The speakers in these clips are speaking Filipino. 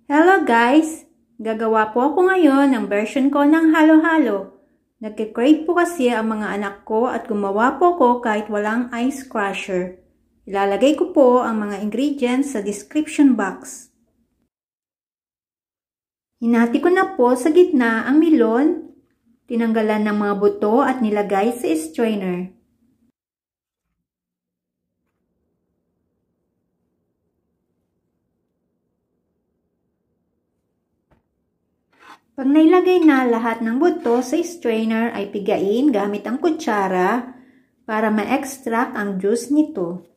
Hello guys! Gagawa po ako ngayon ng version ko ng halo-halo. Nagke-crave po kasi ang mga anak ko at gumawa po ko kahit walang ice crusher. Ilalagay ko po ang mga ingredients sa description box. Hinati ko na po sa gitna ang melon, tinanggalan ng mga buto at nilagay sa strainer. Pag nailagay na lahat ng buto sa strainer ay pigain gamit ang kutsara para ma-extract ang juice nito.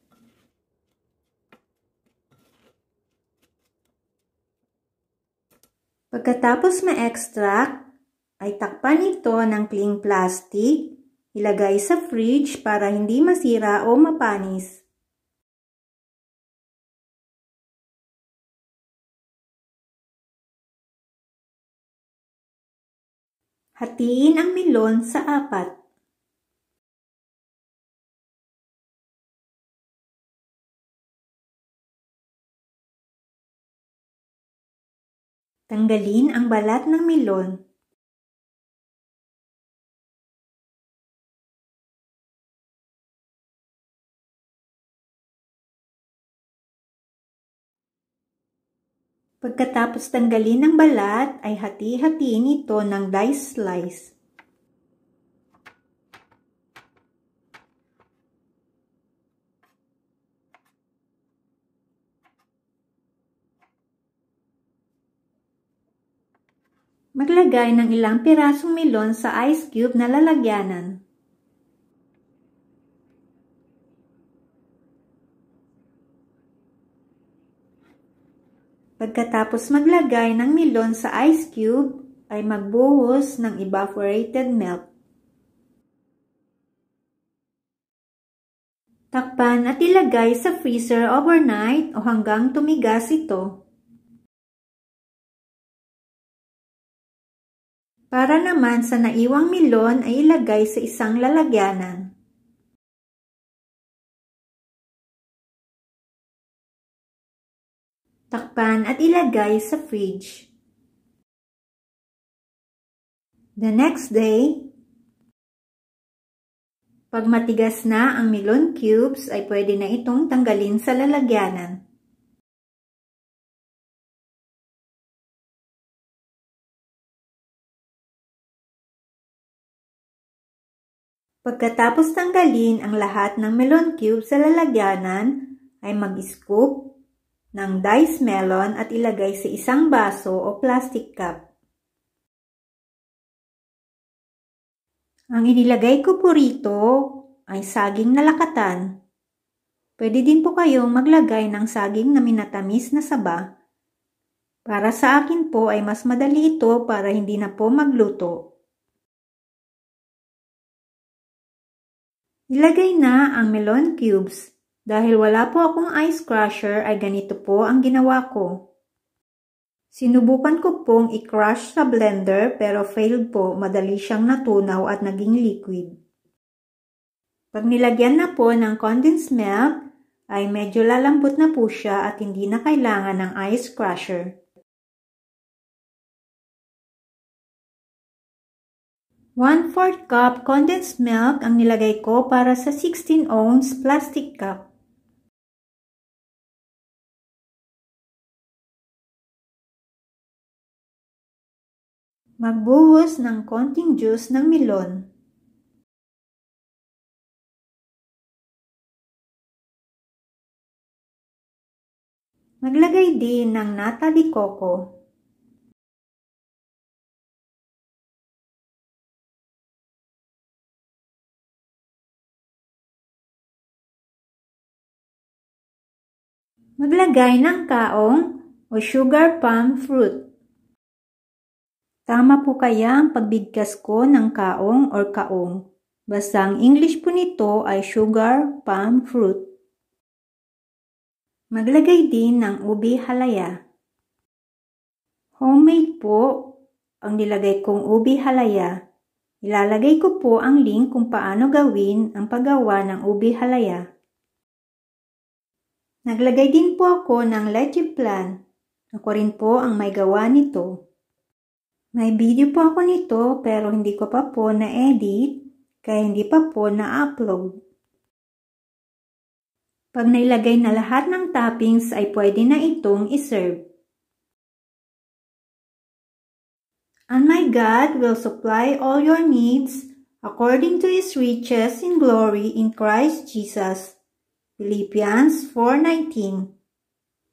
Pagkatapos ma-extract, ay takpan ito ng cling plastic, ilagay sa fridge para hindi masira o mapanis. Hatiin ang melon sa 4. Tanggalin ang balat ng melon. Pagkatapos tanggalin ang balat, ay hati-hatiin ito ng dice slice. Maglagay ng ilang pirasong melon sa ice cube na lalagyanan. Pagkatapos maglagay ng melon sa ice cube, ay magbuhos ng evaporated milk. Takpan at ilagay sa freezer overnight o hanggang tumigas ito. Para naman sa naiwang melon ay ilagay sa isang lalagyanan. Takpan at ilagay sa fridge. The next day, pag matigas na ang melon cubes ay pwede na itong tanggalin sa lalagyanan. Pagkatapos tanggalin ang lahat ng melon cubes sa lalagyanan, ay mag-scoop ng diced melon at ilagay sa isang baso o plastic cup. Ang inilagay ko po rito ay saging na lakatan. Pwede din po kayong maglagay ng saging na minatamis na saba. Para sa akin po ay mas madali ito para hindi na po magluto. Ilagay na ang melon cubes. Dahil wala po akong ice crusher ay ganito po ang ginawa ko. Sinubukan ko pong i-crush sa blender pero failed po, madali siyang natunaw at naging liquid. Pag nilagyan na po ng condensed milk ay medyo lalambot na po siya at hindi na kailangan ng ice crusher. 1/4 cup condensed milk ang nilagay ko para sa 16 ounce plastic cup. Magbuhos ng konting juice ng melon. Maglagay din ng nata de coco. Maglagay ng kaong o sugar palm fruit. Tama po kaya ang pagbigkas ko ng kaong or kaong. Basta ang English po nito ay sugar palm fruit. Maglagay din ng ubi halaya. Homemade po ang nilagay kong ubi halaya. Ilalagay ko po ang link kung paano gawin ang paggawa ng ubi halaya. Naglagay din po ako ng leche flan. Ako rin po ang may gawa nito. May video po ako nito pero hindi ko pa po na-edit kaya hindi pa po na-upload. Pag nailagay na lahat ng toppings ay pwede na itong iserve. And my God will supply all your needs according to His riches in glory in Christ Jesus. Philippians 4:19.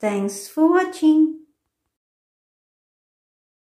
Thanks for watching.